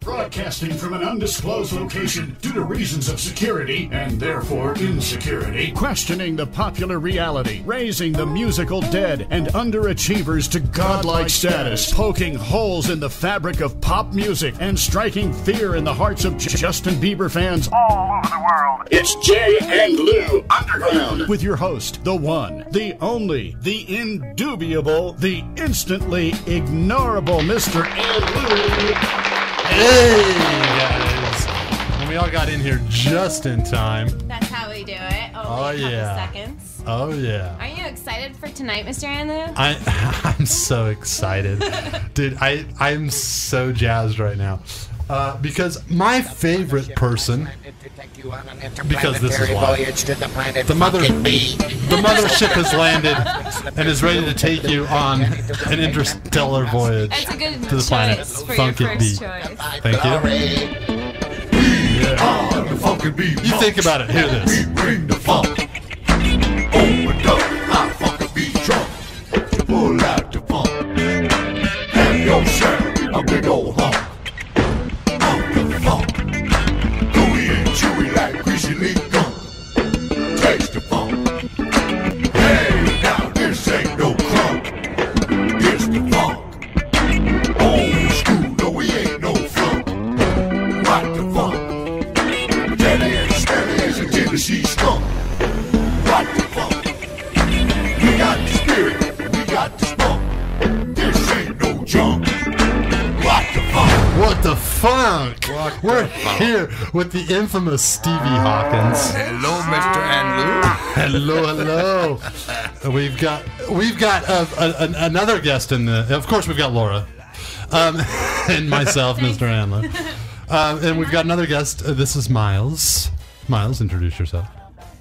Broadcasting from an undisclosed location due to reasons of security and therefore insecurity. Questioning the popular reality. Raising the musical dead and underachievers to godlike status. Poking holes in the fabric of pop music and striking fear in the hearts of Justin Bieber fans all over the world. It's Jaandlu Underground. With your host, the one, the only, the indubitable, the instantly ignorable Mr. Jaandlu. Hey, guys. And we all got in here just in time. That's how we do it. Only a couple seconds. Oh, yeah. Are you excited for tonight, Mr. Jaandlu? I'm so excited. Dude, I'm so jazzed right now. Because my favorite person, because this is why, the mothership has landed and is ready to take you on an interstellar voyage to the planet Funky Beat. Thank you. Yeah. You think about it. Hear this. We bring the funk. Open up, our Funky Beat trunk. Pull out the funk. Have yourself a big old hump. Chewy like greasy leaf gum. Taste the funk. Hey, now this ain't no crunk. It's the funk. Old school, no, we ain't no flunk. Rock the funk. Daddy and Stanley is a Tennessee skunk. Rock the funk. We got the spirit, we got the spunk. This ain't no junk. Rock the funk. What the funk? We're here with the infamous Stevie Hawkins. Hello, Mr. Jaandlu. Hello. We've got another guest in the. Of course, we've got Laura, and myself, Mr. Jaandlu, and we've got another guest. This is Miles. Miles, introduce yourself.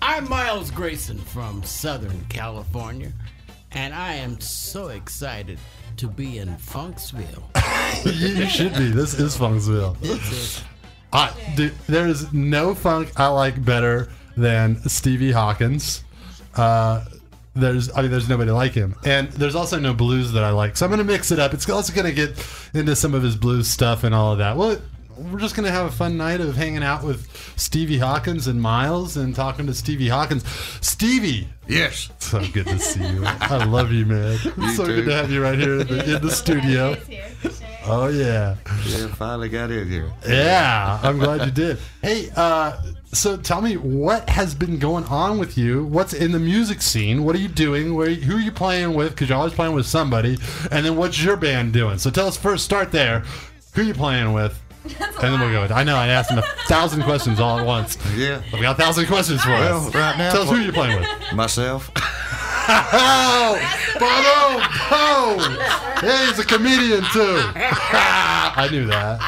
I'm Miles Grayson from Southern California, and I am so excited to be in Funksville. You should be. This is Funksville. Dude, there is no funk I like better than Stevie Hawkins. There's nobody like him, and there's also no blues that I like. So I'm gonna mix it up. It's also gonna get into some of his blues stuff and all of that. Well, we're just gonna have a fun night of hanging out with Stevie Hawkins and Miles and talking to Stevie Hawkins. Stevie. Yes. So good to see you. I love you, man. It's so good to have you right here in the studio. Oh, yeah. Yeah, finally got in here. Yeah, I'm glad you did. Hey, so tell me, what has been going on with you? What's in the music scene? What are you doing? Who are you playing with? Because you're always playing with somebody. And then what's your band doing? So tell us first, start there. Who are you playing with? And then we'll go with it. I know, I asked him 1,000 questions all at once. Yeah. I've got 1,000 questions for us. Well, right now. Tell us who you're playing with. Myself. Yeah, he's a comedian too. I knew that.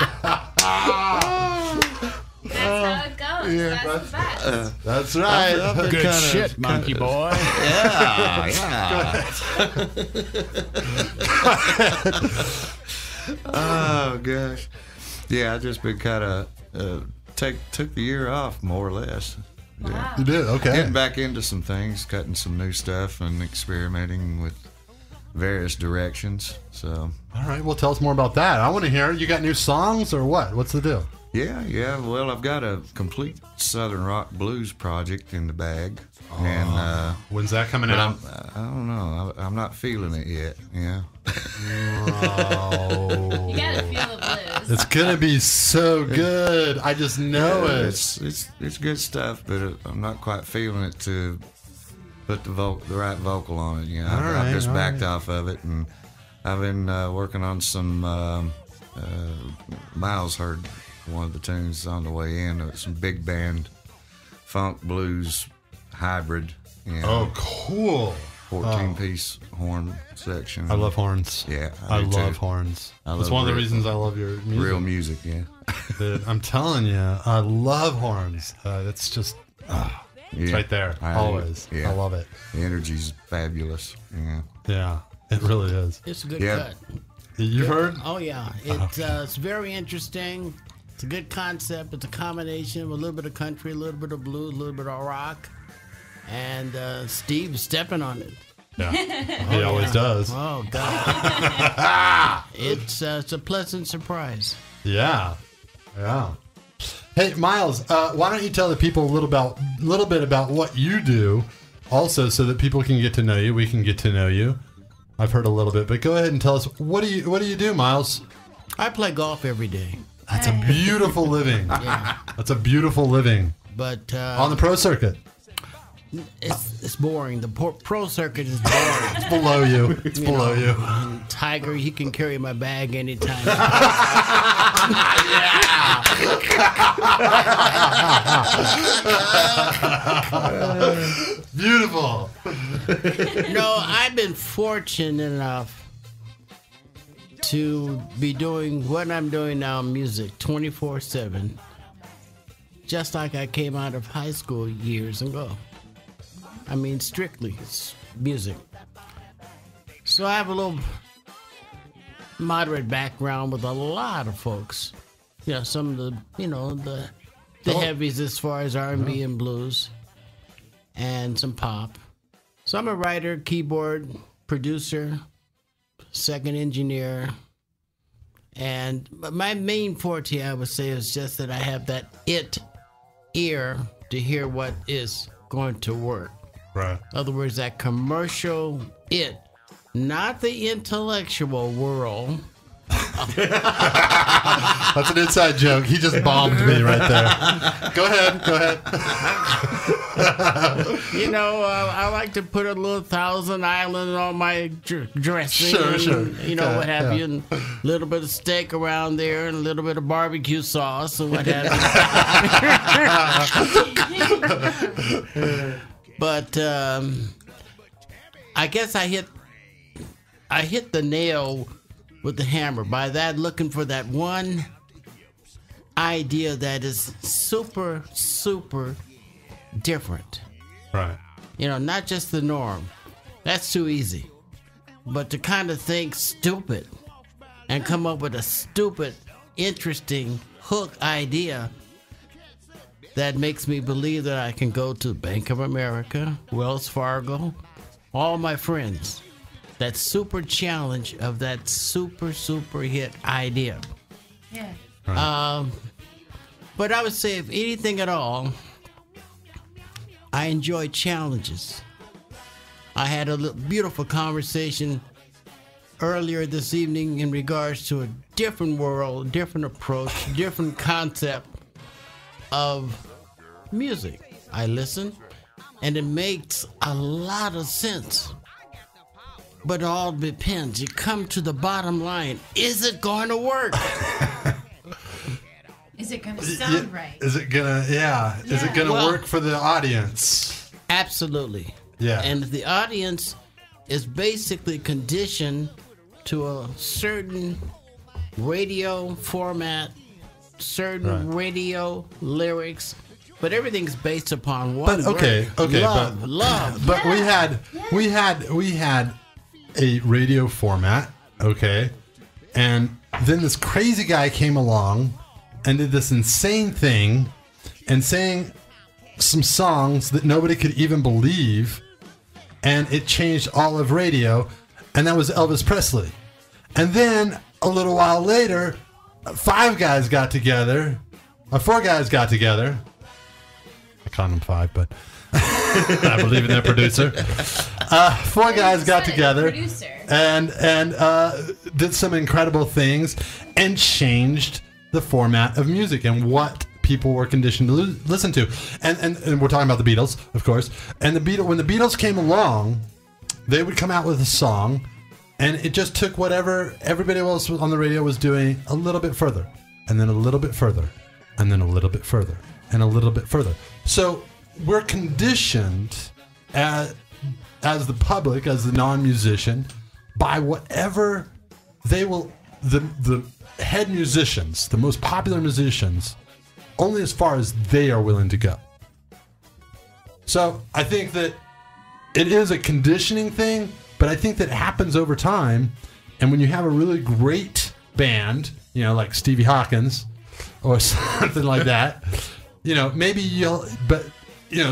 That's how it goes. Yeah. That's the best. That's right. Good shit, monkey boy. Yeah. Oh gosh. Yeah, I just been kind of took the year off more or less. Yeah. Wow. You did? Okay. Getting back into some things, cutting some new stuff, and experimenting with various directions. So. All right. Well, tell us more about that. I want to hear. You got new songs or what? What's the deal? Yeah. Well, I've got a complete Southern rock blues project in the bag, and When's that coming out? I don't know. I'm not feeling it yet. Yeah. You gotta feel the blues. It's gonna be so good. I just know it. It's good stuff, but I'm not quite feeling it to put the right vocal on it. You know, I've just backed off of it, and I've been working on some. Miles heard one of the tunes on the way in. It's some big band funk blues hybrid. You know, Oh, cool. 14-piece horn section. I love horns. Yeah, I do love too. horns. I That's love one of the real- reasons I love your music. Real music, yeah. Dude, I'm telling you, I love horns. It's just it's right there, always. Yeah. I love it. The energy's fabulous. Yeah. Yeah, it really is. It's a good Yeah. cut. You've heard? Oh, yeah. It's very interesting. It's a good concept. It's a combination of a little bit of country, a little bit of blues, a little bit of rock. And Steve's stepping on it. Yeah, he always does. Oh, God. It's a pleasant surprise. Yeah. Yeah. Hey, Miles, why don't you tell the people a little bit about what you do, also, so that people can get to know you. We can get to know you. I've heard a little bit, but go ahead and tell us what do you do, Miles? I play golf every day. That's a beautiful living. Yeah. That's a beautiful living. But On the pro circuit. it's boring. The pro circuit is boring. It's below you. It's below you. And Tiger, he can carry my bag anytime. Beautiful. No, I've been fortunate enough to be doing what I'm doing now, music 24/7, just like I came out of high school years ago. I mean, strictly it's music. So I have a little moderate background with a lot of folks. You know, some of the heavies as far as R&B and blues, and some pop. So I'm a writer, keyboard, producer, second engineer, and my main forte, I would say, is just that I have that ear to hear what is going to work. Right. In other words, that commercial not the intellectual world. That's an inside joke. He just bombed me right there. Go ahead. You know, I like to put a little Thousand Island on my dressing. Sure. You know, what have you. And a little bit of steak around there and a little bit of barbecue sauce and what have you. But I guess I hit the nail with the hammer. By that, looking for that one idea that is super, super different. Right. You know, not just the norm. That's too easy. But to kind of think stupid and come up with a stupid, interesting hook idea that makes me believe that I can go to Bank of America, Wells Fargo, all my friends. That super challenge of that super, super hit idea. Yeah. But I would say, if anything at all, I enjoy challenges. I had a beautiful conversation earlier this evening in regards to a different world, different approach, different concept of music. I listen, and it makes a lot of sense. But it all depends. You come to the bottom line. Is it going to work? Is it going to sound right? Is it gonna? Yeah. Is it gonna work for the audience? Absolutely. Yeah. And the audience is basically conditioned to a certain radio format, certain radio lyrics, but everything's based upon one word. Love. But we had a radio format, okay, and then this crazy guy came along and did this insane thing and sang some songs that nobody could even believe, and it changed all of radio, and that was Elvis Presley. And then a little while later, 4 guys got together. I called them 5, but I believe in their producer. 4 guys got together and did some incredible things and changed the format of music and what people were conditioned to listen to. And we're talking about the Beatles, of course. And when the Beatles came along, they would come out with a song, and it just took whatever everybody else on the radio was doing a little bit further, and then a little bit further, and then a little bit further, and a little bit further. So we're conditioned as the public, as the non-musician, by whatever they will, the head musicians, the most popular musicians, only as far as they are willing to go. So I think that it is a conditioning thing, but I think that it happens over time. And when you have a really great band, you know, like Stevie Hawkins or something like that, you know, maybe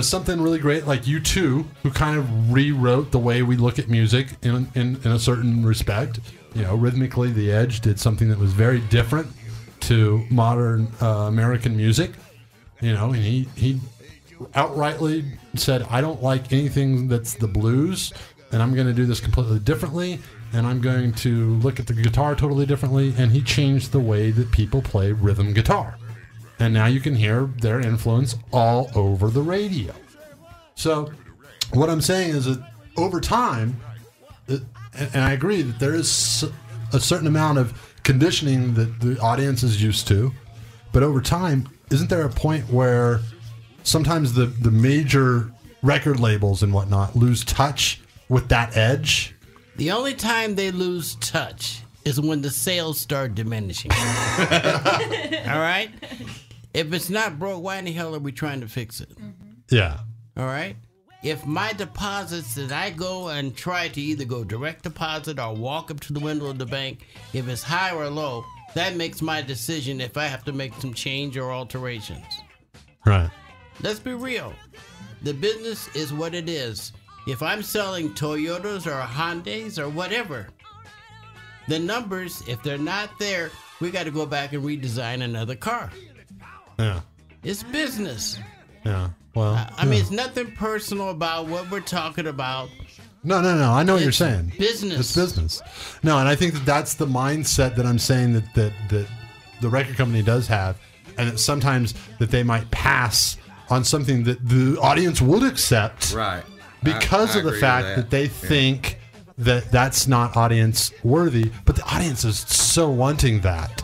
something really great like U2, who kind of rewrote the way we look at music in a certain respect. You know, rhythmically, The Edge did something that was very different to modern American music, you know, and he outrightly said, I don't like anything that's the blues, and I'm going to do this completely differently, and I'm going to look at the guitar totally differently, and he changed the way that people play rhythm guitar. And now you can hear their influence all over the radio. So what I'm saying is that over time, and I agree that there is a certain amount of conditioning that the audience is used to, but over time, isn't there a point where sometimes the major record labels and whatnot lose touch with that edge? The only time they lose touch is when the sales start diminishing. All right? If it's not broke, why in the hell are we trying to fix it? Yeah. All right? If my deposits that I go and try to either go direct deposit or walk up to the window of the bank, if it's high or low, that makes my decision if I have to make some change or alterations. Right. Let's be real. The business is what it is. If I'm selling Toyotas or Hondas or whatever, the numbers, if they're not there, we got to go back and redesign another car. Yeah. It's business. Yeah. Well, I mean, it's nothing personal about what we're talking about. No. I know what you're saying. Business. It's business. No, and I think that that's the mindset that I'm saying that the record company does have, and that sometimes that they might pass on something that the audience would accept, Right. because I of the agree fact with that they think that that's not audience worthy, but the audience is so wanting that,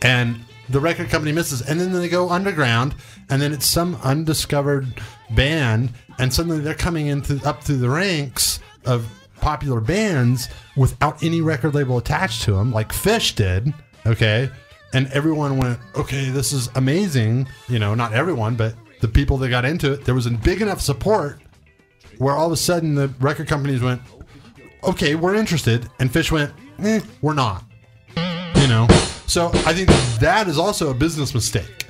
and the record company misses, and then they go underground, and then it's some undiscovered band, and suddenly they're coming up through the ranks of popular bands without any record label attached to them, like Fish did, okay? And everyone went, okay, this is amazing. You know, not everyone, but the people that got into it, there was a big enough support where all of a sudden the record companies went, okay, we're interested, and Fish went, we're not. You know? So I think that is also a business mistake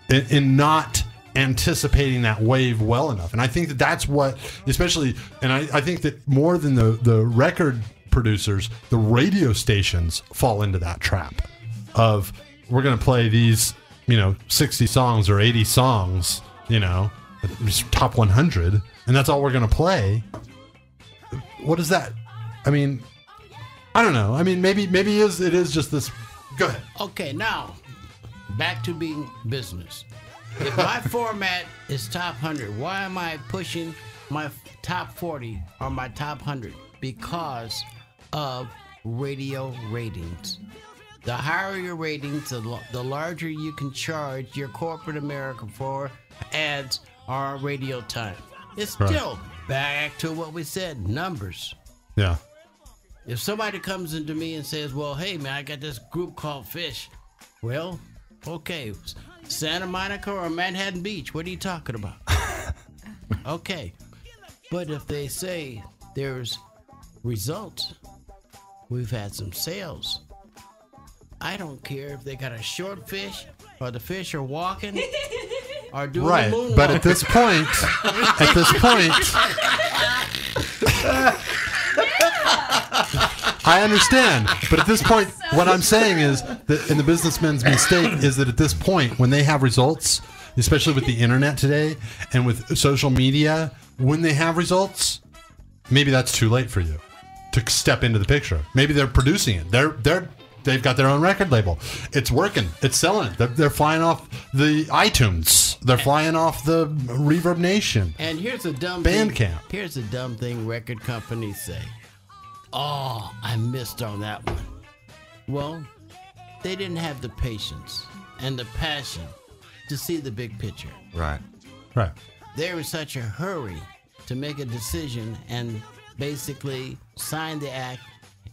in not anticipating that wave well enough. And I think that that's what, especially, and I think that more than the record producers, the radio stations fall into that trap of, we're going to play these, 60 songs or 80 songs, top 100, and that's all we're going to play. What is that? I mean, I don't know. I mean, maybe it is just this. Go ahead. Okay, now, back to being business. If my format is top 100, why am I pushing my top 40 or my top 100? Because of radio ratings. The higher your ratings, the larger you can charge your corporate America for ads or radio time. It's still back to what we said, numbers. Yeah. If somebody comes into me and says, well, hey, man, I got this group called Fish. Well, okay, Santa Monica or Manhattan Beach, what are you talking about? Okay. But if they say there's results, we've had some sales. I don't care if they got a short fish or the fish are walking or doing right. the moonwalk. But at this point, I understand, but at this point, what I'm saying is that, and the businessman's mistake is that at this point, when they have results, especially with the internet today and with social media, when they have results, maybe that's too late for you to step into the picture. Maybe they're producing it. They've got their own record label. It's working. It's selling it. They're flying off the iTunes. They're flying off the Reverb Nation. And here's a dumb Bandcamp. Here's a dumb thing record companies say. Oh, I missed on that one. Well, they didn't have the patience and the passion to see the big picture. Right. Right. They were in such a hurry to make a decision and basically sign the act.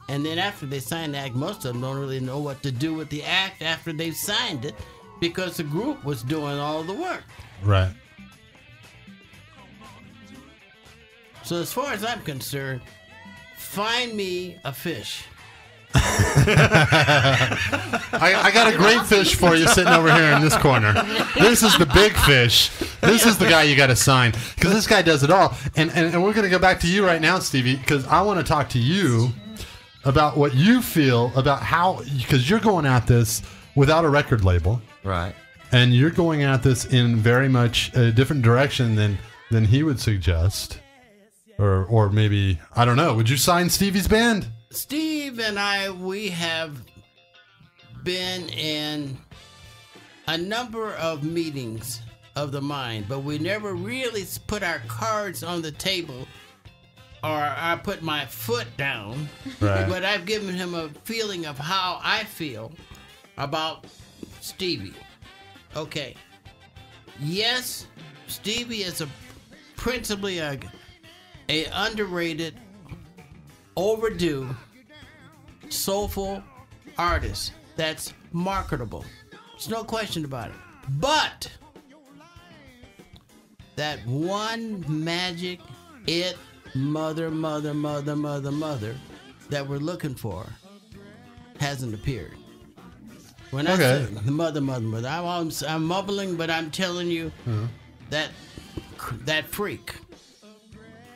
And then after they sign the act, most of them don't really know what to do with the act after they've signed it because the group was doing all the work. Right. So as far as I'm concerned, find me a fish. I got a great fish for you sitting over here in this corner. This is the big fish. This is the guy you got to sign because this guy does it all. And we're going to go back to you right now, Stevie, because I want to talk to you about what you feel about how, because you're going at this without a record label, Right. and you're going at this in very much a different direction than he would suggest, or maybe I don't know. Would you sign Stevie's band? Steve and I, we have been in a number of meetings of the mind, but we never really put our cards on the table, or I put my foot down. Right. But I've given him a feeling of how I feel about Stevie. Okay. Yes, Stevie is principally a underrated, overdue, soulful artist that's marketable. There's no question about it. But that one magic mother that we're looking for hasn't appeared. When I say the mother, I'm mumbling, but I'm telling you that freak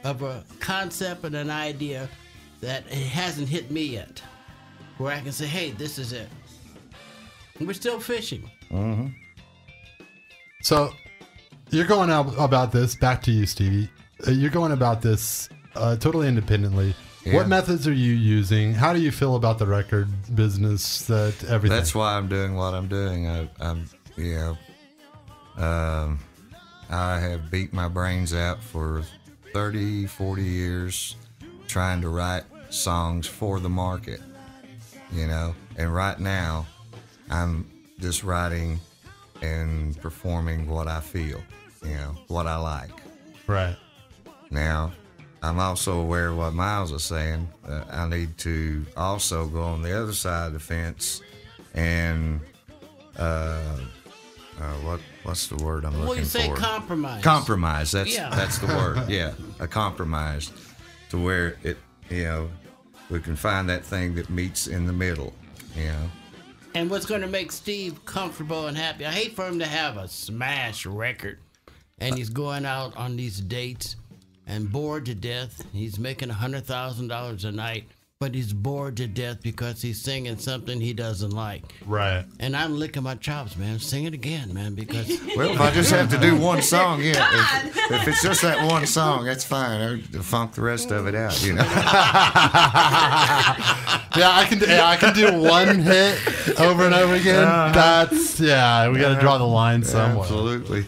of a concept and an idea that it hasn't hit me yet, where I can say, hey, this is it. And we're still fishing. Mm-hmm. So you're going out about this, back to you, Stevie. You're going about this totally independently. Yeah. What methods are you using? How do you feel about the record business, everything? That's why I'm doing what I'm doing. I have beat my brains out for 30, 40 years trying to write songs for the market, and right now I'm just writing and performing what I feel, what I like. Right. Now, I'm also aware of what Miles is saying. I need to also go on the other side of the fence and what's the word I'm looking for? Well, you say compromise. Compromise. That's the word. Yeah, a compromise to where we can find that thing that meets in the middle. And what's going to make Steve comfortable and happy? I hate for him to have a smash record, and he's going out on these dates and bored to death. He's making $100,000 a night, but he's bored to death because he's singing something he doesn't like. Right. And I'm licking my chops, man. Sing it again, man, because... Well, if I just have to do one song, yeah. If it's just that one song, that's fine. I'll funk the rest of it out, Yeah, I can do one hit over and over again. We got to draw the line somewhere. Absolutely.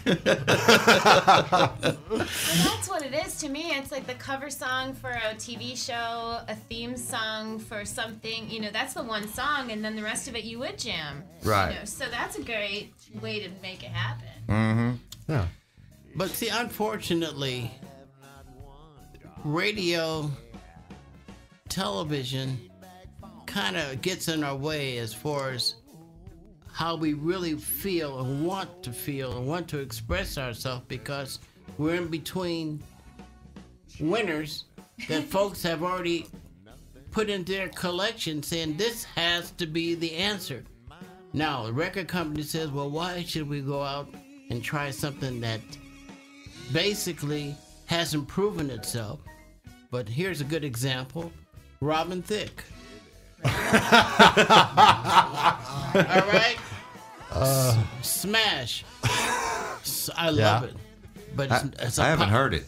That's what it is to me. It's like the cover song for a TV show, a theme song for something. That's the one song, and then the rest of it you would jam. Right. So that's a great way to make it happen. Mm-hmm. Yeah. But see, unfortunately, radio, television kind of gets in our way as far as how we really feel and want to express ourselves, because we're in between winners that folks have already put in their collection saying this has to be the answer. Now, the record company says, well, why should we go out and try something that basically hasn't proven itself? But here's a good example. Robin Thicke. All right? Smash. I love it. But it's I haven't heard it.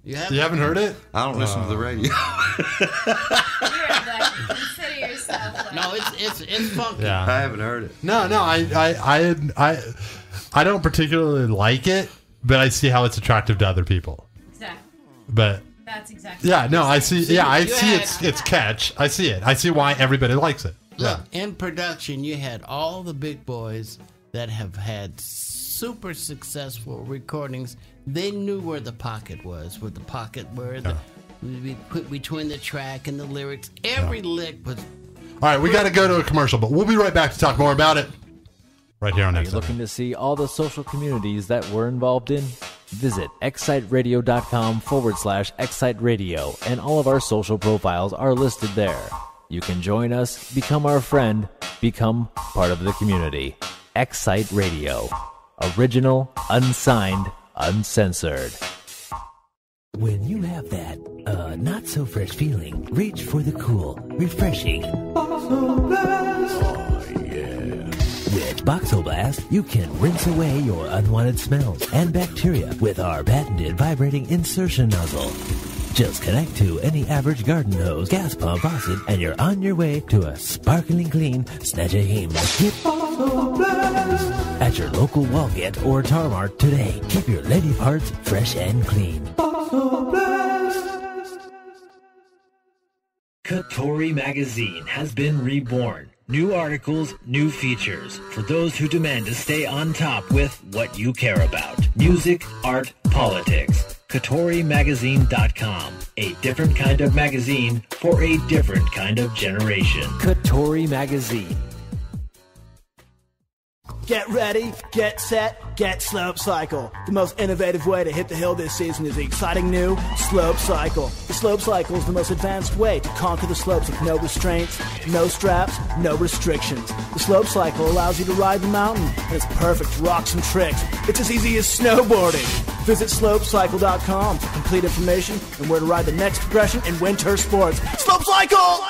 You You haven't heard it? I don't listen to the radio. You're like, consider yourself like... No, it's funky. Yeah. I haven't heard it. No, I don't particularly like it, but I see how it's attractive to other people. Exactly. But That's exactly. yeah, no, I see. Yeah, I see had- its catch. I see it. I see why everybody likes it. Look, Yeah. in production, you had all the big boys that have had super successful recordings. They knew where the pocket was, where we put between the track and the lyrics. Every lick was. All right, we got to go to a commercial, but we'll be right back to talk more about it. Right here on Are you Next. looking to see all the social communities that we're involved in? Visit exciteradio.com/exciteradio, and all of our social profiles are listed there. You can join us, become our friend, become part of the community. Excite Radio. Original, unsigned, uncensored. When you have that, not so fresh feeling, reach for the cool, refreshing. Boxoblast, you can rinse away your unwanted smells and bacteria with our patented vibrating insertion nozzle. Just connect to any average garden hose, gas pump, faucet, and you're on your way to a sparkling clean Snatch-A-Heem. At your local Walgett or Tarmart today. Keep your lady parts fresh and clean. Katori Magazine has been reborn. New articles, new features for those who demand to stay on top with what you care about. Music, art, politics. KatoriMagazine.com. A different kind of magazine for a different kind of generation. Katori Magazine. Get ready, get set, get Slope Cycle. The most innovative way to hit the hill this season is the exciting new Slope Cycle. The Slope Cycle is the most advanced way to conquer the slopes with no restraints, no straps, no restrictions. The Slope Cycle allows you to ride the mountain, and it's perfect to rock some tricks. It's as easy as snowboarding. Visit slopecycle.com for complete information and where to ride the next progression in winter sports. Slope Cycle!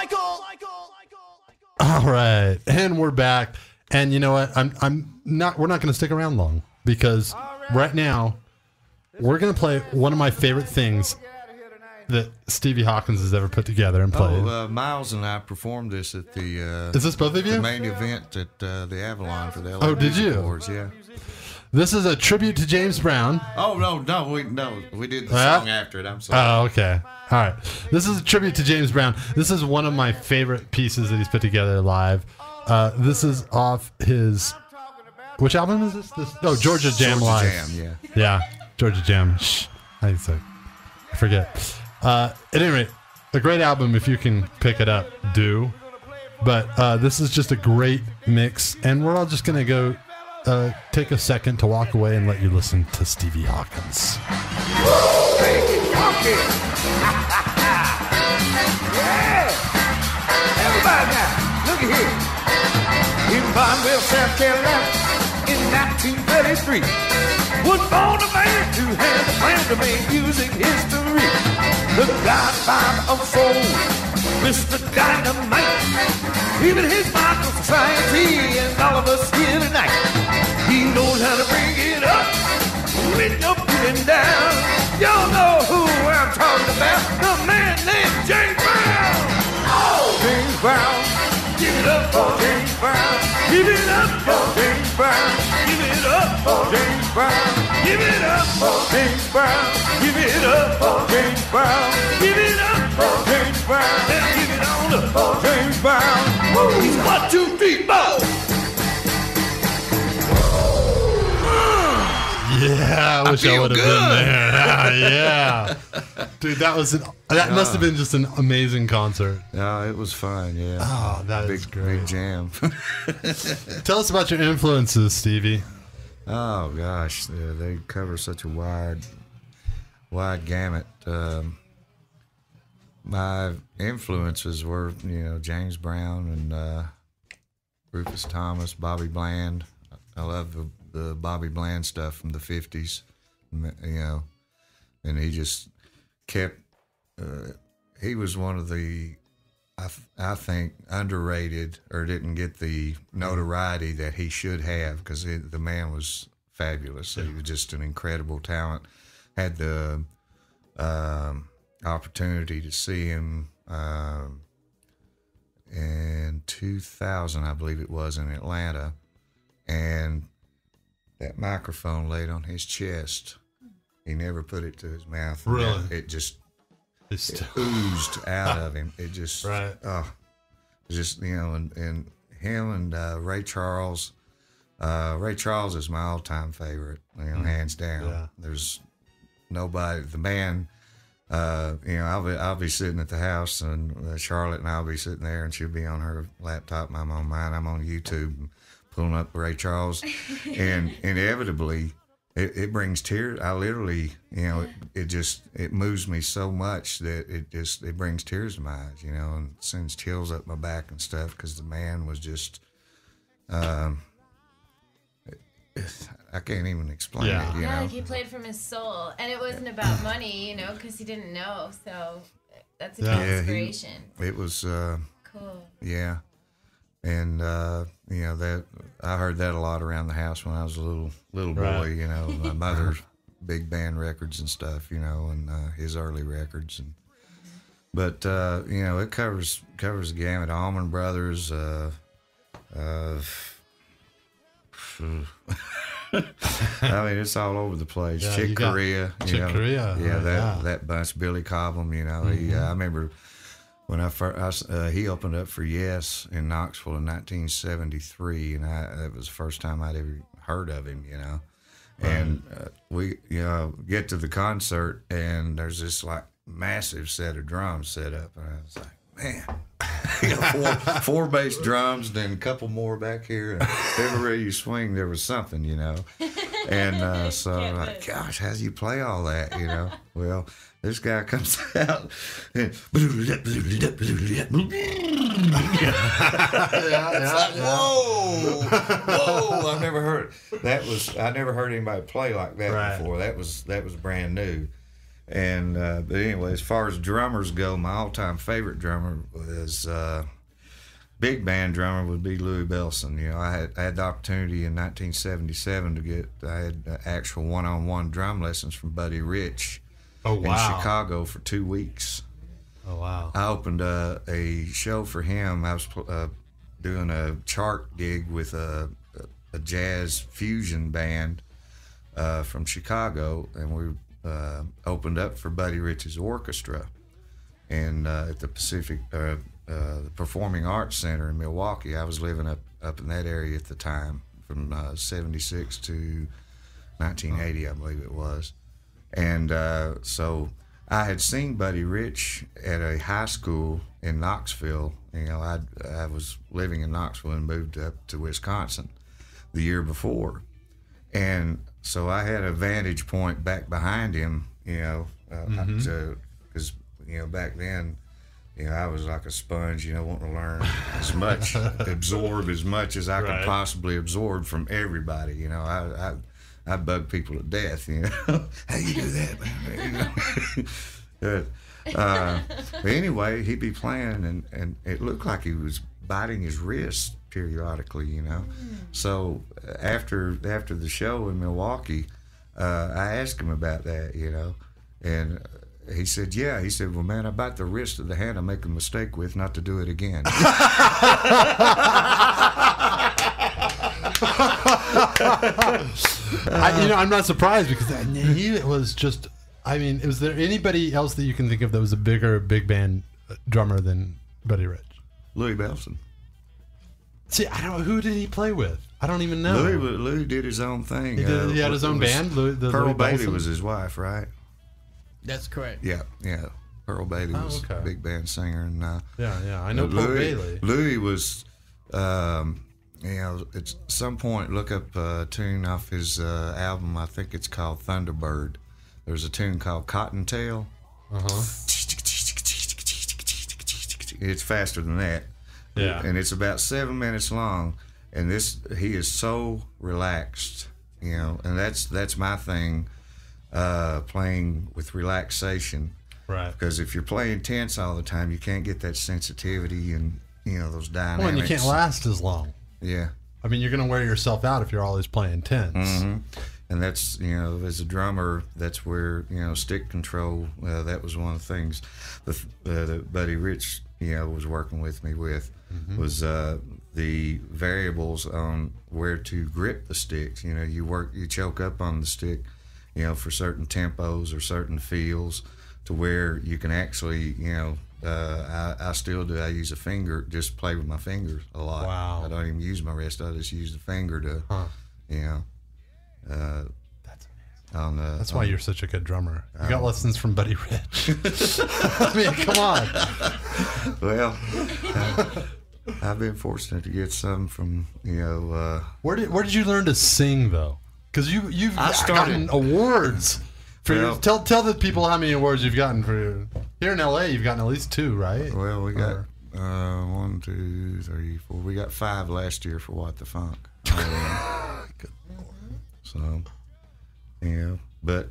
All right, and we're back. And you know what? We're not going to stick around long because right now we're going to play one of my favorite things that Stevie Hawkins has ever put together and played. Miles and I performed this at the. Is this both of you? The main event at the Avalon for the LA did Music you? Awards, yeah. This is a tribute to James Brown. Oh no, we did the song after it. I'm sorry. Oh, okay. All right. This is a tribute to James Brown. This is one of my favorite pieces that he's put together live. This is off his. Which album is this? Georgia Jam Live. Jam, yeah, Georgia Jam. Shh, I forget. At any rate, a great album if you can pick it up. Do, but this is just a great mix, and we're all just gonna go take a second to walk away and let you listen to Stevie Hawkins. Yeah, everybody now, look at here. In Bonneville, South Carolina, in 1933, was born a man to have a plan to make music history. The godfather of soul, Mr. Dynamite. Even his Michael Society and all of us here tonight. He knows how to bring it up when you're feeling down. Y'all know who I'm talking about, the man named James Brown. Oh, James Brown. Give it up for James Brown. Give it up for James Brown. Give it up for James Brown. Give it up for James Brown. Give it up for James Brown. Give it up for James Brown. Let's give it on up for James Brown. Woo. He's 1, 2, 3, 4. Yeah, I wish I would have been there. Yeah, dude, that must have been just an amazing concert. No, it was fun. Yeah. Oh, that is great. Big jam. Tell us about your influences, Stevie. Oh gosh, they cover such a wide gamut. My influences were, James Brown and Rufus Thomas, Bobby Bland. I love the Bobby Bland stuff from the 50s, and he just kept, he was one of the, I think, underrated or didn't get the notoriety that he should have because the man was fabulous. Yeah. He was just an incredible talent. Had the opportunity to see him in 2000, I believe it was, in Atlanta, and that microphone laid on his chest. He never put it to his mouth. Really? It just oozed out of him. It just, right. And him and Ray Charles. Ray Charles is my all-time favorite, hands down. Yeah. There's nobody. The man, I'll be sitting at the house, and Charlotte and I'll be sitting there, and she'll be on her laptop, and I'm on mine. I'm on YouTube. And pulling up Ray Charles, and inevitably it brings tears. I literally, it moves me so much that it brings tears to my eyes, and sends chills up my back and stuff because the man was just, I can't even explain it. Yeah, like he played from his soul, and it wasn't about money, because he didn't know. So that's a good inspiration. It was cool. Yeah. And you know, that I heard that a lot around the house when I was a little boy. Right. You know, my mother's big band records and stuff. You know, and his early records. But you know, it covers the gamut. Allman Brothers. I mean, it's all over the place. Yeah, Chick Corea, Chick Corea, that bunch. Billy Cobham, you know. I remember when I first he opened up for Yes in Knoxville in 1973, and that was the first time I'd ever heard of him, you know. And we, you know, get to the concert, and there's this like massive set of drums set up, and I was like, man. You know, four bass drums, then a couple more back here. And everywhere you swing, there was something, you know. And so I'm like, gosh, how do you play all that, you know? Well, this guy comes out and whoa! I've never heard I never heard anybody play like that before. That was brand new. And but anyway, as far as drummers go, my all-time favorite drummer was big band drummer would be Louis Bellson. You know, I had the opportunity in 1977 to get actual one-on-one drum lessons from Buddy Rich in Chicago for 2 weeks. Oh wow! I opened a show for him. I was doing a chart gig with a jazz fusion band from Chicago, and we opened up for Buddy Rich's orchestra, and at the the Performing Arts Center in Milwaukee. I was living up in that area at the time, from 76 to 1980, I believe it was. And so I had seen Buddy Rich at a high school in Knoxville. You know, I was living in Knoxville and moved up to Wisconsin the year before, and so I had a vantage point back behind him, you know, because, you know, back then, you know, I was like a sponge, you know, wanting to learn as much, absorb as much as I could possibly absorb from everybody. You know, I bug people to death, you know. How you do that, man? You know? But anyway, he'd be playing, and it looked like he was biting his wrist periodically, you know. So after the show in Milwaukee, I asked him about that, you know, and he said, yeah. He said, well, man, I bite the wrist of the hand I make a mistake with, not to do it again. I'm not surprised, because he was just, I mean, was there anybody else that you can think of that was a bigger big band drummer than Buddy Rich? Louis Bellson. See, I don't. Who did he play with? I don't even know. Louis did his own thing. He had his own band. Pearl Bailey was his wife, right? That's correct. Yeah. Pearl Bailey was a big band singer, and I know Pearl Bailey. Louis was, you know, at some point, look up a tune off his album. I think it's called Thunderbird. There's a tune called Cottontail. It's faster than that. Yeah. And it's about 7 minutes long, and he is so relaxed, you know, and that's my thing, playing with relaxation. Right. Because if you're playing tense all the time, you can't get that sensitivity and, you know, those dynamics. Well, and you can't last as long. Yeah. I mean, you're going to wear yourself out if you're always playing tense. Mm-hmm. And that's, you know, as a drummer, that's where, you know, stick control, that was one of the things that Buddy Rich, you know, was working with me with, was the variables on where to grip the sticks. You know, you choke up on the stick, you know, for certain tempos or certain feels, to where you can actually, you know, I still do. I use a finger, just play with my fingers a lot. Wow. I don't even use my wrist. I just use the finger to, you know. That's amazing. That's why you're such a good drummer. You got lessons from Buddy Rich. I mean, come on. Well, I've been fortunate to get some from, you know. Where did you learn to sing, though? Because you've gotten awards. Tell the people how many awards you've gotten for here in LA. You've gotten at least 2, right? Well, we got 1, 2, 3, 4. We got 5 last year for What the Funk. Good Lord. So, yeah, but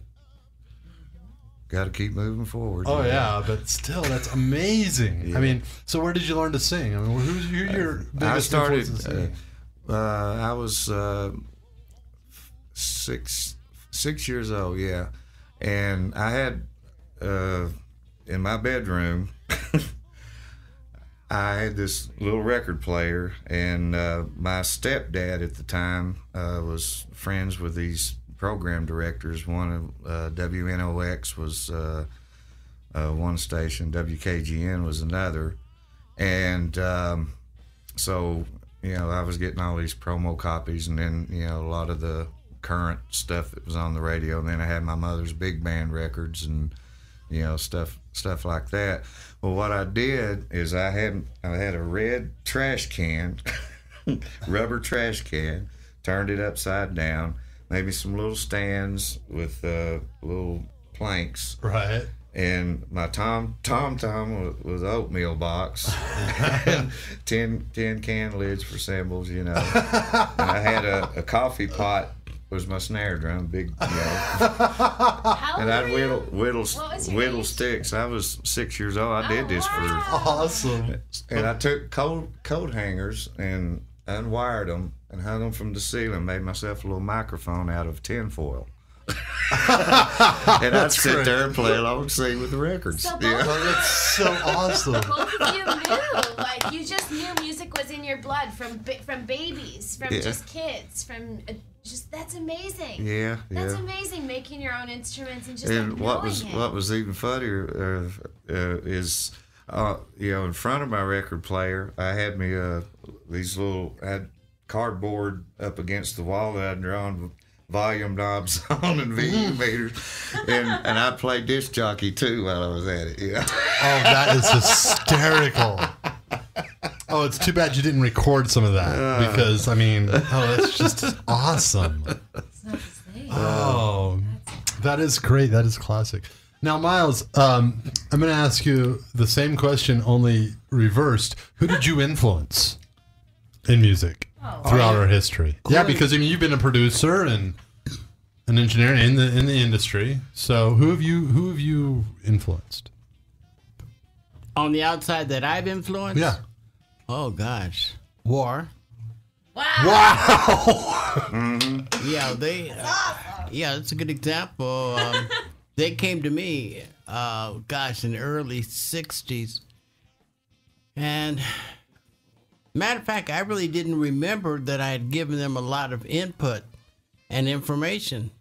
got to keep moving forward. Oh you know? yeah, but still, that's amazing. Yeah. I mean, so where did you learn to sing? I mean, who's your biggest I started. influence in singing? I was 6 years old. Yeah, and I had in my bedroom. I had this little record player, and my stepdad at the time was friends with these program directors. One of WNOX was one station, WKGN was another, and so I was getting all these promo copies, and then a lot of the current stuff that was on the radio. And then I had my mother's big band records and stuff like that. Well, what I did is I had a red trash can, rubber trash can, turned it upside down, maybe some little stands with little planks. Right. And my tom was an oatmeal box, and 10 can lids for cymbals, And I had a coffee pot. Was my snare drum, big, and I'd whittle sticks. I was 6 years old. I did this for awesome. And I took coat hangers and unwired them and hung them from the ceiling. Made myself a little microphone out of tinfoil. And I'd sit there and play along, sing with the records. So That's so awesome. Both of you knew, like you just knew music was in your blood from babies, from just kids, from. That's amazing. Yeah, That's amazing, making your own instruments and just what was even funnier is in front of my record player I had me these little cardboard up against the wall that I'd drawn volume knobs on and VU meters, and I played disc jockey too while I was at it. Yeah. Oh, that is hysterical. Oh, it's too bad you didn't record some of that because, that's just awesome. Oh, that is great. That is classic. Now, Miles, I'm going to ask you the same question, only reversed. Who did you influence in music throughout our history? Yeah, because you've been a producer and an engineer in the industry. So, who have you influenced on the outside that I've influenced? Yeah. Oh gosh, War. Wow. Mm-hmm. Yeah, that's a good example. They came to me, in the early '60s, and matter of fact, I really didn't remember that I had given them a lot of input and information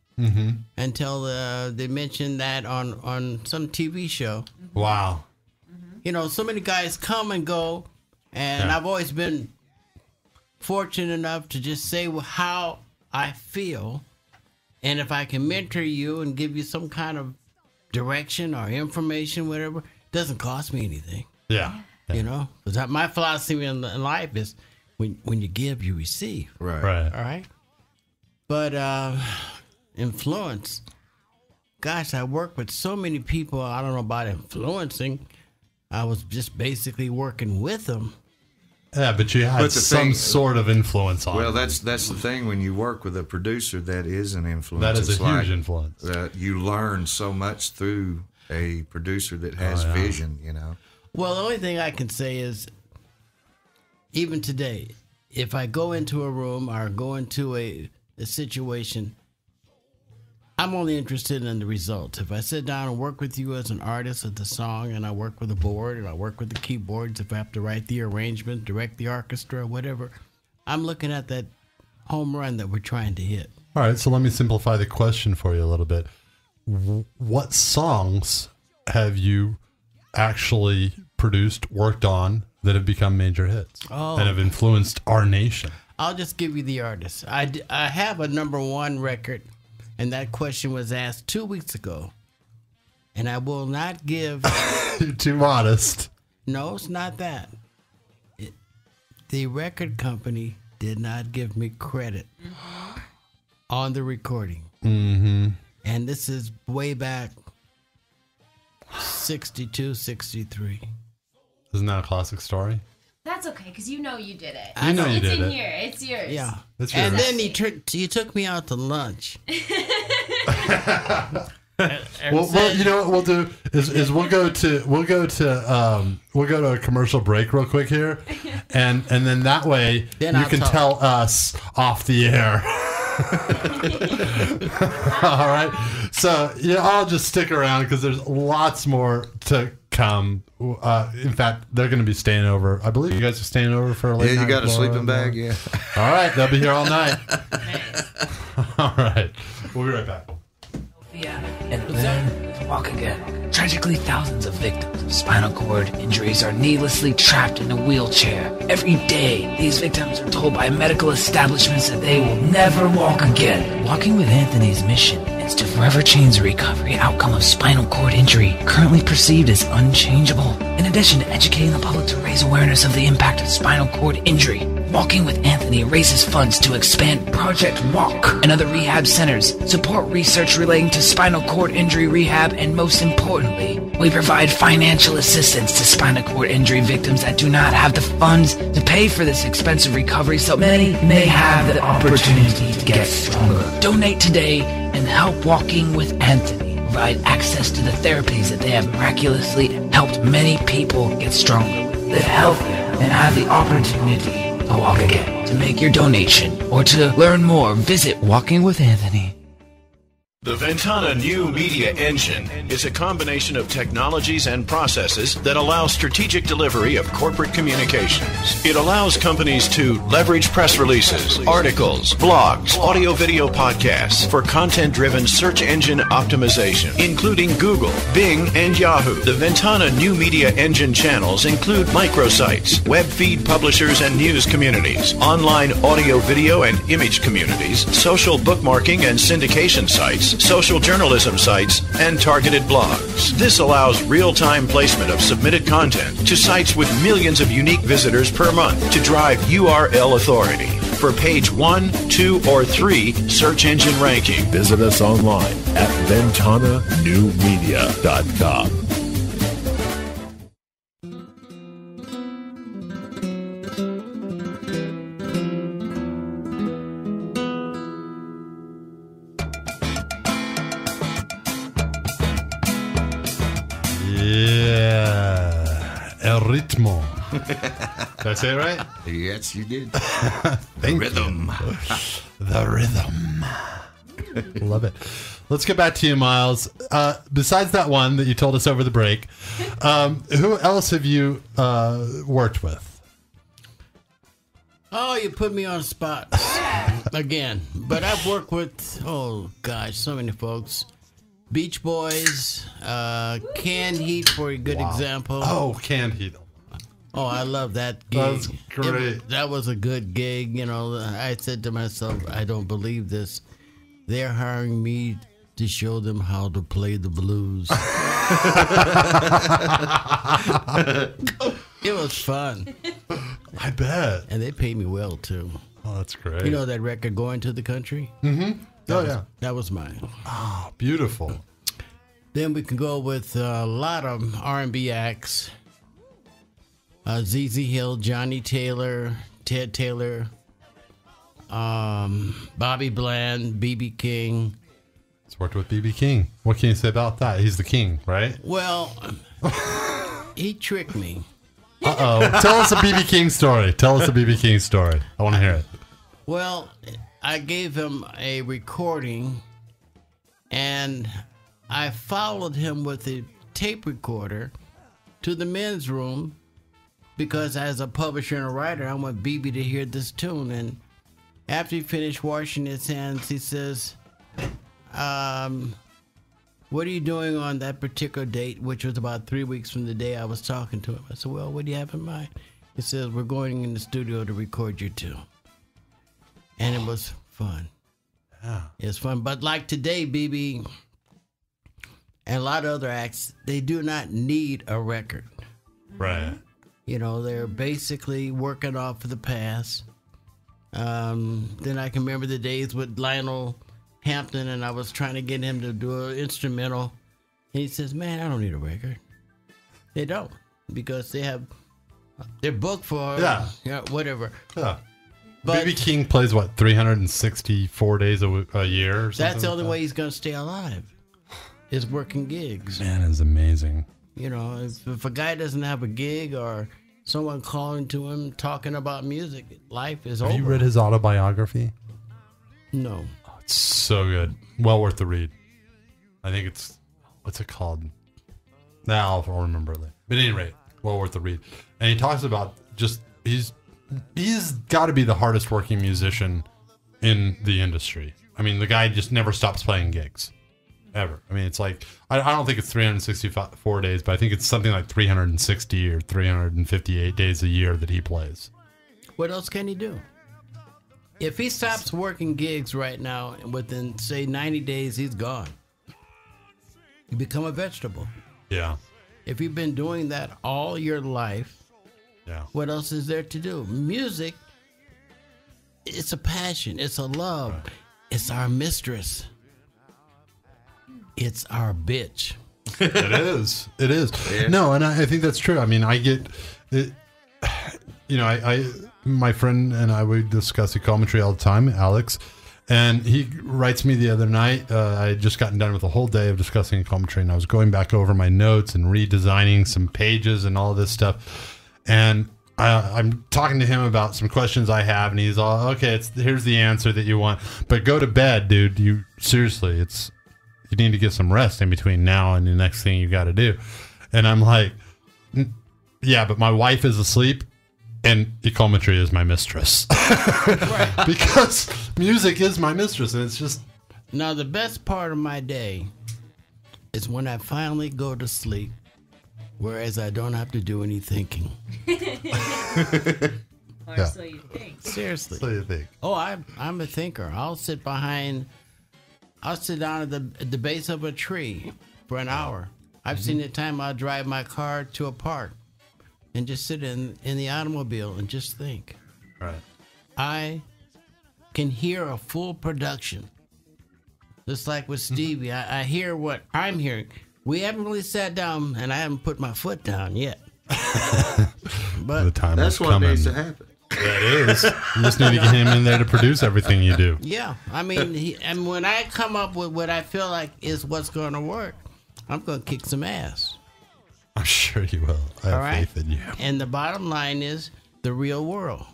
until they mentioned that on some TV show. Wow. So many guys come and go. And I've always been fortunate enough to just say how I feel. And if I can mentor you and give you some kind of direction or information, whatever, it doesn't cost me anything. Yeah. Because my philosophy in life is when you give, you receive. Right. All right? But influence, gosh, I work with so many people. I don't know about influencing. I was just basically working with them. Yeah, but you had some sort of influence on Well, them. that's the thing. When you work with a producer, that is an influence. That is a huge influence. You learn so much through a producer that has vision, Well, the only thing I can say is, even today, if I go into a room or go into a situation, I'm only interested in the results. If I sit down and work with you as an artist of the song, and I work with the board, and I work with the keyboards, if I have to write the arrangement, direct the orchestra, whatever, I'm looking at that home run that we're trying to hit. All right, so let me simplify the question for you a little bit. What songs have you actually produced, worked on, that have become major hits and have influenced our nation? I'll just give you the artists. I have a #1 record. And that question was asked 2 weeks ago. And I will not give... You're too modest. No, it's not that. The record company did not give me credit on the recording. Mm-hmm. And this is way back 62, 63. Isn't that a classic story? That's okay, because you did it. I know you did it. It's in here. It's yours. Yeah. That's yours. And then he took me out to lunch. Well, you know what we'll do is we'll go to a commercial break real quick here, and then that way you can tell us off the air. All right. So yeah, I'll just stick around because there's lots more to come. In fact, they're going to be staying over. I believe you guys are staying over for a late night. Yeah, you got a sleeping bag. Yeah. All right, they'll be here all night. All right, we'll be right back. And then walk again. Tragically, thousands of victims of spinal cord injuries are needlessly trapped in a wheelchair. Every day, these victims are told by medical establishments that they will never walk again. Walking with Anthony's mission is to forever change the recovery outcome of spinal cord injury, currently perceived as unchangeable. In addition to educating the public to raise awareness of the impact of spinal cord injury, Walking with Anthony raises funds to expand Project Walk and other rehab centers, support research relating to spinal cord injury rehab, and most importantly, we provide financial assistance to spinal cord injury victims that do not have the funds to pay for this expensive recovery, so many may have the opportunity to get stronger. Donate today and help Walking with Anthony provide access to the therapies that they have miraculously helped many people get stronger, live healthier, and have the opportunity to walk again. To make your donation or to learn more, visit Walking with Anthony. The Ventana New Media Engine is a combination of technologies and processes that allow strategic delivery of corporate communications. It allows companies to leverage press releases, articles, blogs, audio-video podcasts for content-driven search engine optimization, including Google, Bing, and Yahoo. The Ventana New Media Engine channels include microsites, web feed publishers and news communities, online audio-video and image communities, social bookmarking and syndication sites, social journalism sites, and targeted blogs. This allows real-time placement of submitted content to sites with millions of unique visitors per month to drive URL authority for page 1, 2, or 3 search engine ranking. Visit us online at ventananewmedia.com. Ritmo. Did I say it right? Yes, you did. Thank Rhythm. The rhythm. Love it. Let's get back to you, Miles. Besides that one that you told us over the break, who else have you worked with? Oh, you put me on the spot again. But I've worked with, oh gosh, so many folks. Beach Boys, Canned Heat for a good example. Oh, Canned Heat. Oh, I love that gig. That was great. That was a good gig. You know, I said to myself, I don't believe this. They're hiring me to show them how to play the blues. It was fun. I bet. And they paid me well, too. Oh, that's great. You know that record, Going to the Country? Mm-hmm. Yeah. That was mine. Oh, beautiful. Then we can go with a lot of R&B acts. ZZ Hill, Johnny Taylor, Ted Taylor, Bobby Bland, B.B. King. It's worked with B.B. King. What can you say about that? He's the king, right? Well, he tricked me. Uh-oh. Tell us a B.B. King story. Tell us a B.B. King story. I want to hear it. Well, I gave him a recording, and I followed him with a tape recorder to the men's room because as a publisher and a writer, I want BB to hear this tune. And after he finished washing his hands, he says, what are you doing on that particular date, which was about 3 weeks from the day I was talking to him? I said, well, what do you have in mind? He says, we're going in the studio to record your tune. And it was fun. Yeah. It was fun. But like today, BB and a lot of other acts, they do not need a record. Right. You know, they're basically working off of the past. Then I can remember the days with Lionel Hampton, and I was trying to get him to do an instrumental. And he says, man, I don't need a record. They don't, because they're booked for whatever. Yeah. B.B. King plays, what, 364 days a year or something? That's the only way he's going to stay alive. is working gigs. Man, it's amazing. You know, if a guy doesn't have a gig or someone calling to him talking about music, life is over. Have you read his autobiography? No. Oh, it's so good. Well worth the read. I think it's, what's it called? Now I'll remember it. But at any rate, well worth the read. And he talks about just, he's got to be the hardest working musician in the industry. I mean, the guy just never stops playing gigs. Ever. I mean, it's like, I don't think it's 364 days, but I think it's something like 360 or 358 days a year that he plays. What else can he do? If he stops working gigs right now, and within, say, 90 days, he's gone. You become a vegetable. Yeah. If you've been doing that all your life, yeah. What else is there to do? Music, it's a passion. It's a love. Right. It's our mistress. It's our bitch. It is. It is. Yeah. No, and I think that's true. I mean, I get it. You know, my friend and I would discuss ecometry all the time, Alex, and he writes me the other night. I had just gotten done with a whole day of discussing ecometry, and I was going back over my notes and redesigning some pages and all this stuff. And I'm talking to him about some questions I have, and he's all, okay, here's the answer that you want, but go to bed, dude. You seriously, you need to get some rest in between now and the next thing you got to do. And I'm like, yeah, but my wife is asleep and ecometry is my mistress. Right. Because music is my mistress, and it's just... Now, the best part of my day is when I finally go to sleep, whereas I don't have to do any thinking. Or so you think. Seriously. So you think. Oh, I'm a thinker. I'll sit down at the base of a tree for an hour. I've seen the time I'll drive my car to a park and just sit in the automobile and just think. Right. I can hear a full production. Just like with Stevie, I hear what I'm hearing. We haven't really sat down, and I haven't put my foot down yet. But the time that's what coming. needs to happen. That is. You just need to get him in there to produce everything you do. Yeah, I mean, and when I come up with what I feel like is what's going to work, I'm going to kick some ass. I'm sure you will. I have faith in you. And the bottom line is the real world.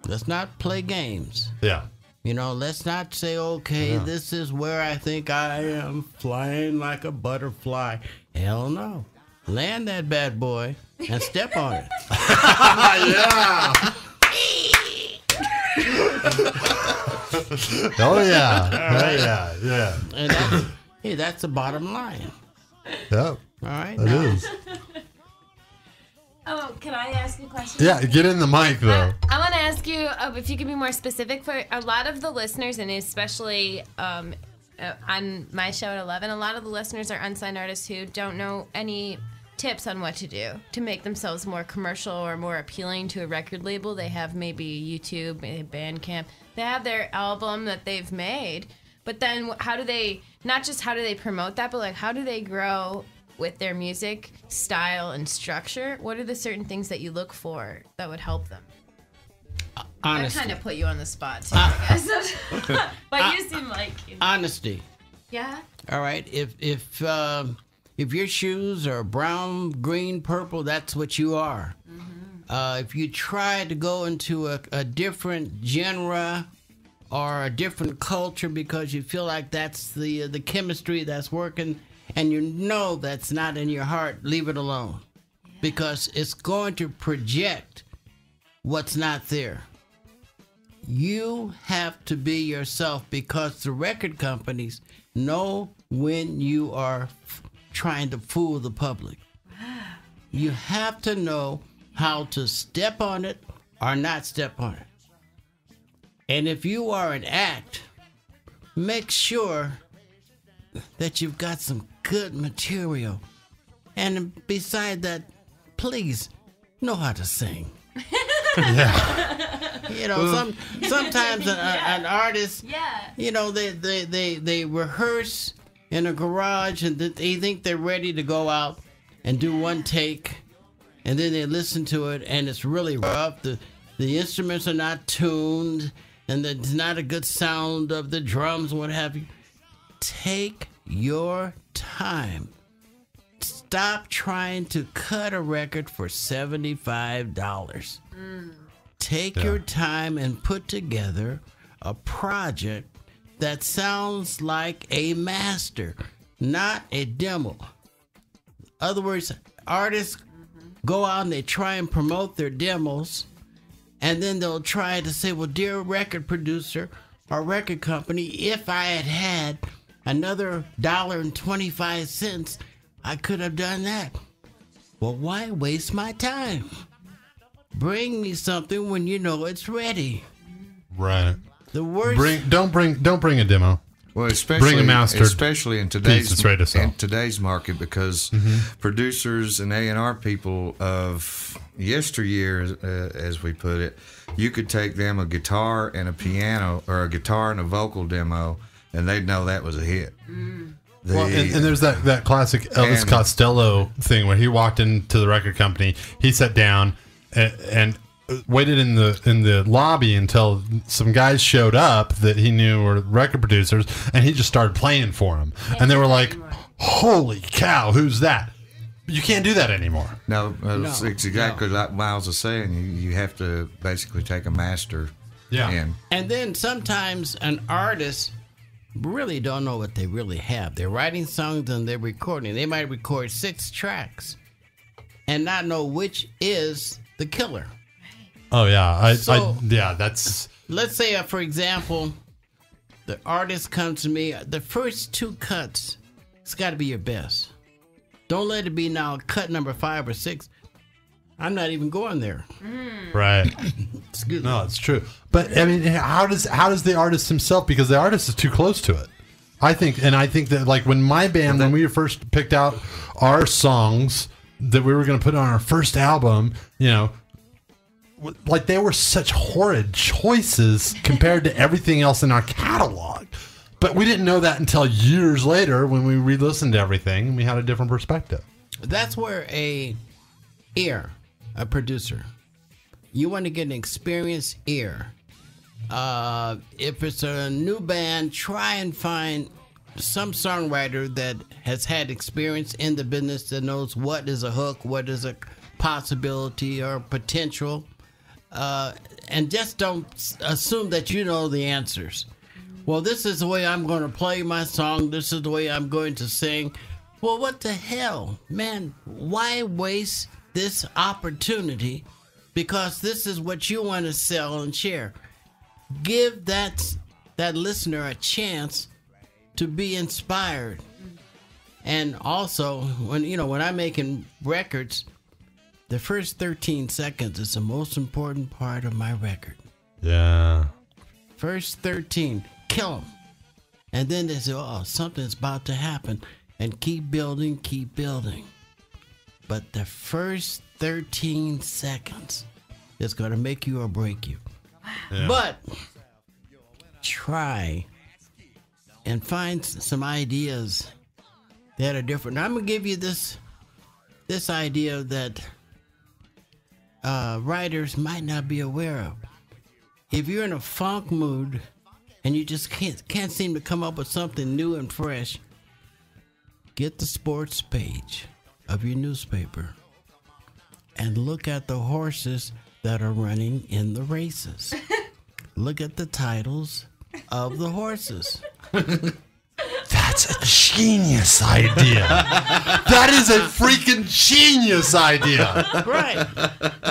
Let's not play games. Yeah. You know, let's not say, okay, this is where I think I am, flying like a butterfly. Hell no. Land that bad boy and step on it. Yeah. Oh, yeah. Right. Oh, yeah. And that's the bottom line. Yep. All right. It is. Oh, can I ask you a question? Yeah, get in the mic, though. I want to ask you if you could be more specific. For a lot of the listeners, and especially on my show at 11, a lot of the listeners are unsigned artists who don't know any tips on what to do to make themselves more commercial or more appealing to a record label. They have maybe YouTube, maybe Bandcamp. They have their album that they've made, but then how do they promote that, but like how do they grow with their music style and structure? What are the certain things that you look for that would help them? Honesty. I kind of put you on the spot too, I guess. But you seem like honesty. Yeah. All right. If your shoes are brown, green, purple, that's what you are. Mm-hmm. If you try to go into a different genre or a different culture because you feel like that's the chemistry that's working, and you know that's not in your heart, leave it alone. Yeah. Because it's going to project what's not there. You have to be yourself because the record companies know when you are trying to fool the public. You have to know how to step on it or not step on it. And if you are an act, make sure that you've got some good material. And beside that, please know how to sing. Yeah. You know, sometimes an artist, you know, they rehearse in a garage and they think they're ready to go out and do one take, and then they listen to it and it's really rough. The instruments are not tuned, and there's not a good sound of the drums and what have you. Take your time. Stop trying to cut a record for $75. Take your time and put together a project that sounds like a master, not a demo. Other words, artists go out and they try and promote their demos, and then they'll try to say, well, dear record producer or record company, if I had had another $1.25, I could have done that. Well, why waste my time? Bring me something when you know it's ready. Right. The worst. Don't bring a demo. Well, especially bring a mastered especially in today's piece that's ready to sell. in today's market, because producers and A&R people of yesteryear, as we put it, you could take them a guitar and a piano, or a guitar and a vocal demo, and they'd know that was a hit. Well, and there's that classic Elvis Costello thing where he walked into the record company, he sat down and waited in the lobby until some guys showed up that he knew were record producers, and he just started playing for them. And they were like, holy cow, who's that? You can't do that anymore. No, it's exactly like Miles is saying. You have to basically take a master in. And then sometimes an artist really don't know what they really have. They're writing songs and they're recording. They might record 6 tracks and not know which is the killer. Oh yeah, that's. Let's say, for example, the artist comes to me. The first 2 cuts, it's got to be your best. Don't let it be now cut number 5 or 6. I'm not even going there. Right. Excuse me. No, it's true. But I mean, how does the artist himself? Because the artist is too close to it. I think that, like, when my band, when we first picked out our songs that we were going to put on our first album, you know, like, they were such horrid choices compared to everything else in our catalog. But we didn't know that until years later when we re-listened to everything and we had a different perspective. That's where a producer, you want to get an experienced ear. If it's a new band, try and find some songwriter that has had experience in the business, that knows what is a hook, what is a possibility or potential. And just don't assume that you know the answers. Well, this is the way I'm going to play my song. This is the way I'm going to sing. Well, what the hell? Man, why waste this opportunity? Because this is what you want to sell and share. Give that listener a chance to be inspired. And also, when I'm making records, the first 13 seconds is the most important part of my record. Yeah. First 13, kill them. And then they say, oh, something's about to happen. And keep building, keep building. But the first 13 seconds is going to make you or break you. Yeah. But try and find some ideas that are different. Now, I'm going to give you this idea that writers might not be aware of. If you're in a funk mood and you just can't seem to come up with something new and fresh, get the sports page of your newspaper and look at the horses that are running in the races. Look at the titles of the horses. That's a genius idea. That is a freaking genius idea. Right.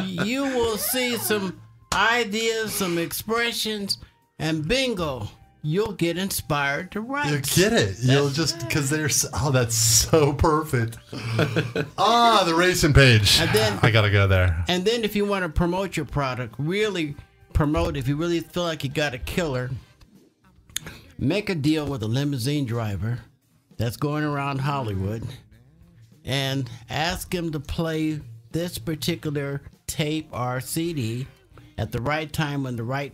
You will see some ideas, some expressions, and bingo, you'll get inspired to write. You get it. You'll just, because there's, that's so perfect. The racing page. And then, I got to go there. And then if you want to promote your product, really promote, if you really feel like you got a killer, make a deal with a limousine driver that's going around Hollywood and ask him to play this particular tape or CD at the right time when the right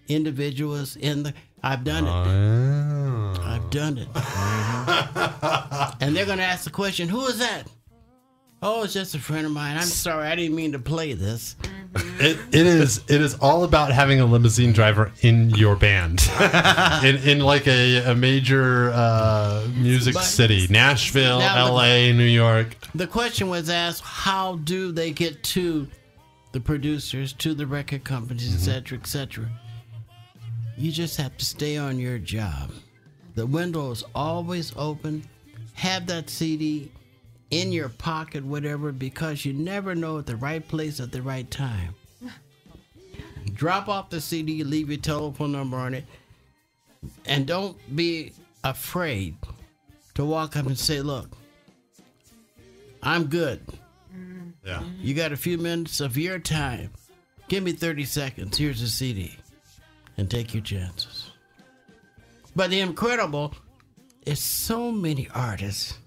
individual is in the... I've done it. Oh. I've done it. And they're going to ask the question, who is that? Oh, it's just a friend of mine. I'm sorry, I didn't mean to play this. It is all about having a limousine driver in your band, in like a major music city, Nashville, L.A., New York. The question was asked: how do they get to the producers, to the record companies, etc., etc.? You just have to stay on your job. The window is always open. Have that CD in your pocket, whatever, because you never know at the right place at the right time. Drop off the CD, leave your telephone number on it, and don't be afraid to walk up and say, look, I'm good. Yeah. You got a few minutes of your time. Give me 30 seconds. Here's a CD. And take your chances. But the incredible is so many artists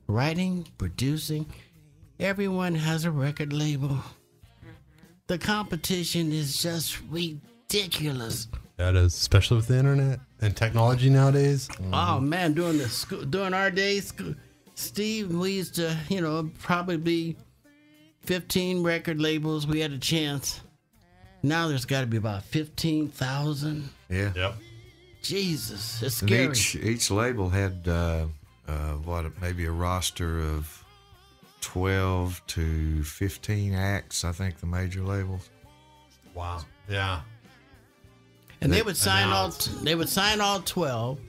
writing, producing. Everyone has a record label. The competition is just ridiculous. That is, especially with the internet and technology nowadays. Oh man, during our days, Steve, we used to, probably be 15 record labels. We had a chance. Now there's got to be about 15,000. Yeah. Yep. Jesus, it's And scary. each label had maybe a roster of 12 to 15 acts. I think the major labels. Wow. Yeah. And they would sign all 12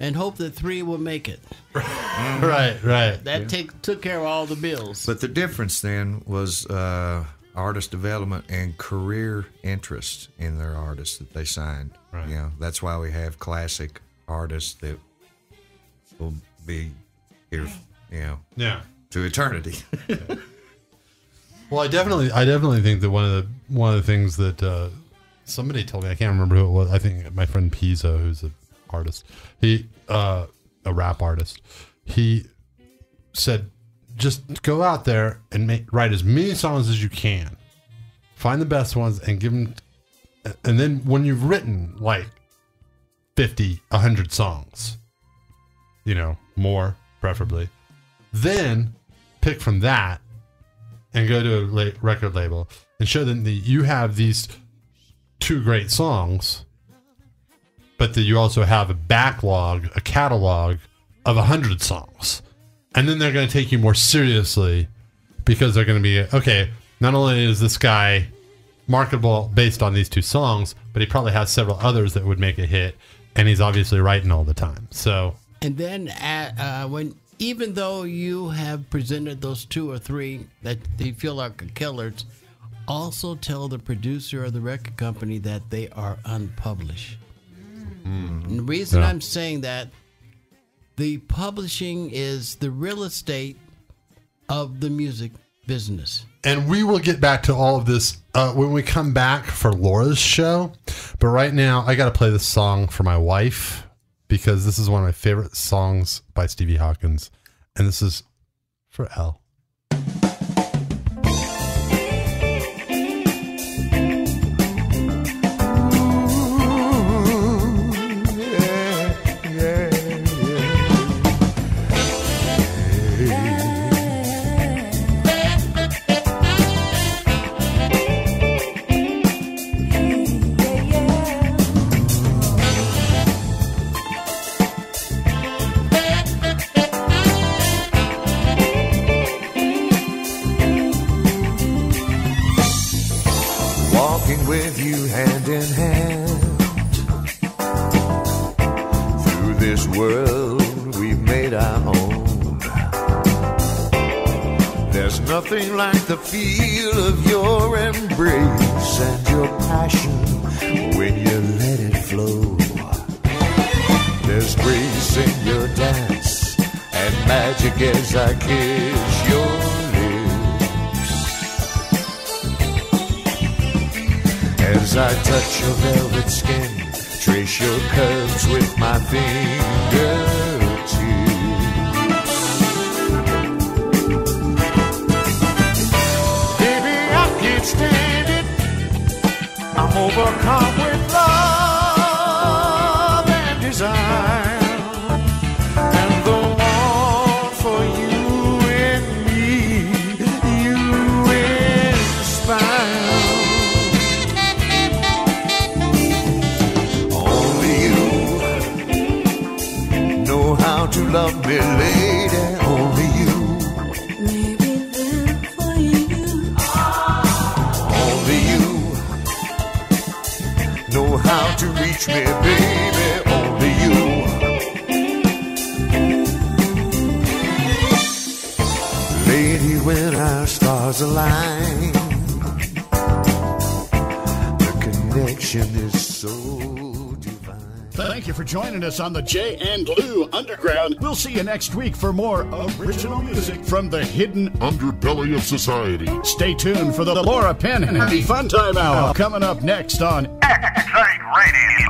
and hope that 3 will make it. Right. That took care of all the bills. But the difference then was artist development and career interest in their artists that they signed. Right. That's why we have classic artists that will be here, Yeah. to eternity. Well, I definitely think that one of the things that somebody told me, I can't remember who it was. I think my friend Pizzo, who's an artist, he a rap artist. He said, just go out there and write as many songs as you can. Find the best ones and give them. And then when you've written like 50, 100 songs, more preferably, then pick from that and go to a record label and show them that you have these 2 great songs, but that you also have a backlog, a catalog of 100 songs. And then they're going to take you more seriously because they're going to be, okay, not only is this guy marketable based on these 2 songs, but he probably has several others that would make a hit, and he's obviously writing all the time. So, and then even though you have presented those 2 or 3 that they feel like are killers, also tell the producer or the record company that they are unpublished. And the reason I'm saying that, the publishing is the real estate of the music business. And we will get back to all of this when we come back for Laura's show. But right now, I got to play this song for my wife because this is one of my favorite songs by Stevie Hawkins. And this is for Elle. With you hand in hand through this world we've made our own. There's nothing like the feel of your embrace and your passion when you let it flow. There's grace in your dance and magic as I kiss your as I touch your velvet skin, trace your curves with my fingertips. Baby, I can't stand it. I'm overcome with love and desire, and the want for you and me, you inspire. to love me, lady, only you. Maybe there for you. Only you know how to reach me, baby, only you. Lady, when our stars align, the connection is so divine. Thank you for joining us on the Jaandlu Underground. We'll see you next week for more original music from the hidden underbelly of society. Stay tuned for the Laura Penn Happy Fun Time Hour coming up next on Excite Radio.